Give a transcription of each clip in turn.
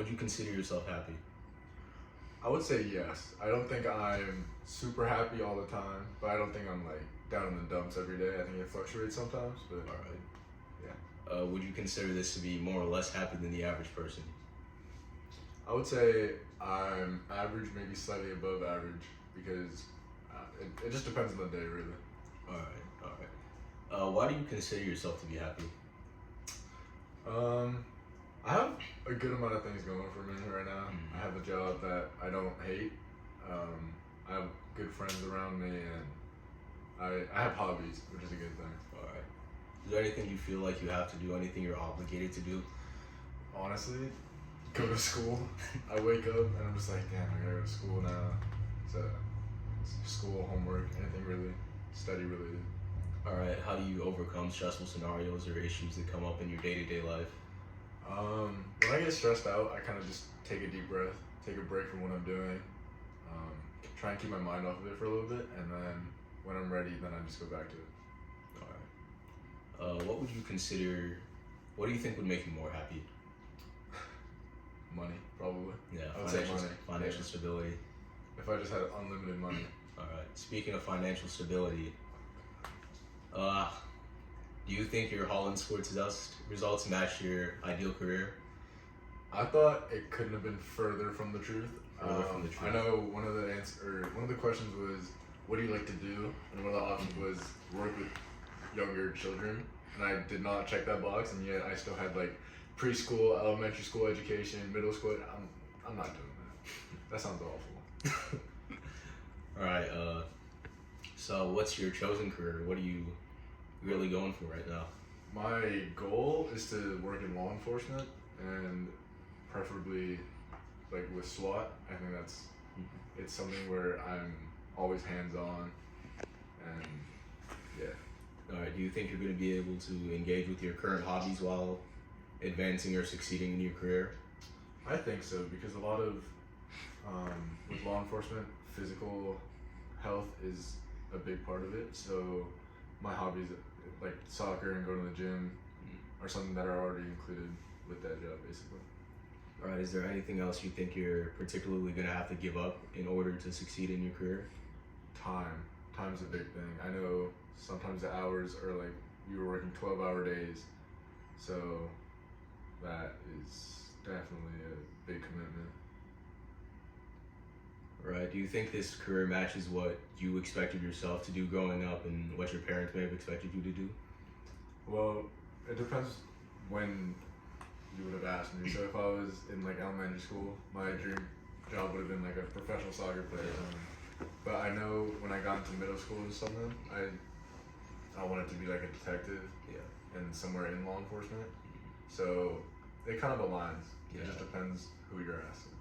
would you consider yourself happy? I would say yes. I don't think I'm super happy all the time, but I don't think I'm like down in the dumps every day. I think it fluctuates sometimes, but All right. yeah. Would you consider this to be more or less happy than the average person? I would say I'm average, maybe slightly above average, because it just depends on the day, really. All right. All right. Why do you consider yourself to be happy? Um, I have a good amount of things going for me right now. Mhm. I have a job that I don't hate. I have good friends around me, and I have hobbies, which is a good thing. All right. Is there anything you feel like you have to do? Anything you're obligated to do? Honestly, go to school. I wake up and I'm just like, damn, I gotta go to school now. So, school, homework, anything really study related. All right. How do you overcome stressful scenarios or issues that come up in your day-to-day life? When I get stressed out, I kind of just take a deep breath, take a break from what I'm doing, try and keep my mind off of it for a little bit, and then when I'm ready, then I just go back to it. All right. What would you consider? What do you think would make you more happy? Money, probably. Yeah, I would say money. financial Yeah. stability. If I just had unlimited money. All right. Speaking of financial stability, uh, do you think your Holland Sports results match your ideal career? I thought it couldn't have been further from the truth. Further from the truth. I know one of the questions was, "What do you like to do?" And one of the options was work with younger children, and I did not check that box, and yet I still had like preschool, elementary school education, middle school. I'm not doing that. That sounds awful. All right. So what's your chosen career? What are you really going for right now? My goal is to work in law enforcement, and preferably like with SWAT. I think it's something where I'm always hands on, and yeah. All right. Do you think you're going to be able to engage with your current hobbies while advancing or succeeding in your career? I think so, because a lot of with law enforcement, physical health is a big part of it. So my hobbies like soccer and going to the gym are something that are already included with that job, basically. All right. Is there anything else you think you're particularly going to have to give up in order to succeed in your career? Time's a big thing. I know sometimes the hours are like you were working 12-hour days, so that is definitely a big commitment. Right. Do you think this career matches what you expected yourself to do growing up and what your parents may have expected you to do? Well, it depends when you would have asked me. So if I was in like elementary school, my dream job would have been like a professional soccer player or something. But I know when I got into middle school or something, I wanted to be like a detective, Yeah. and somewhere in law enforcement. So it kind of aligns. Yeah. It just depends who you're asking.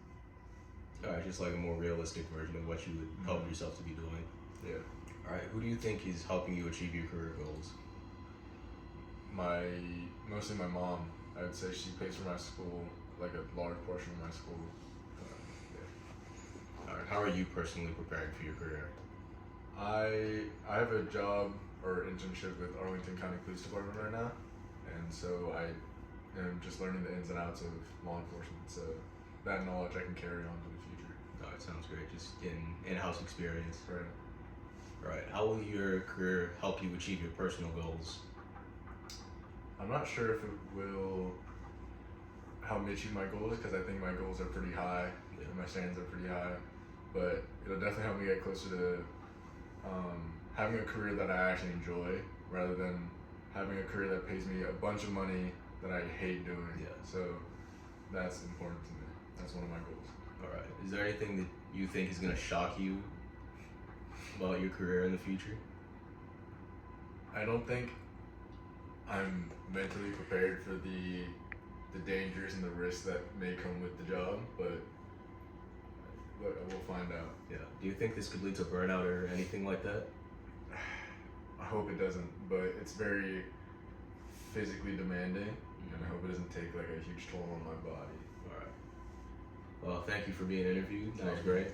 All right. Just like a more realistic version of what you would hope yourself to be doing. Yeah. All right. Who do you think is helping you achieve your career goals? Mostly my mom. I would say she pays for my school, like a large portion of my school. Yeah. All right. How are you personally preparing for your career? I have a job or internship with Arlington County Police Department right now, and so I am just learning the ins and outs of law enforcement. So that knowledge I can carry on to the future. Oh, it sounds great. Just getting in-house experience. Right. All right. How will your career help you achieve your personal goals? I'm not sure if it will help me achieve my goals, because I think my goals are pretty high and my standards are pretty high. But it'll definitely help me get closer to having a career that I actually enjoy, rather than having a career that pays me a bunch of money that I hate doing. Yeah. So that's important to me. That's one of my goals. All right. Is there anything that you think is going to shock you about your career in the future? I don't think I'm mentally prepared for the dangers and the risks that may come with the job, but we'll find out. Yeah. Do you think this could lead to burnout or anything like that? I hope it doesn't, but it's very physically demanding, and I hope it doesn't take like a huge toll on my body. All right. Well, thank you for being interviewed. That was great.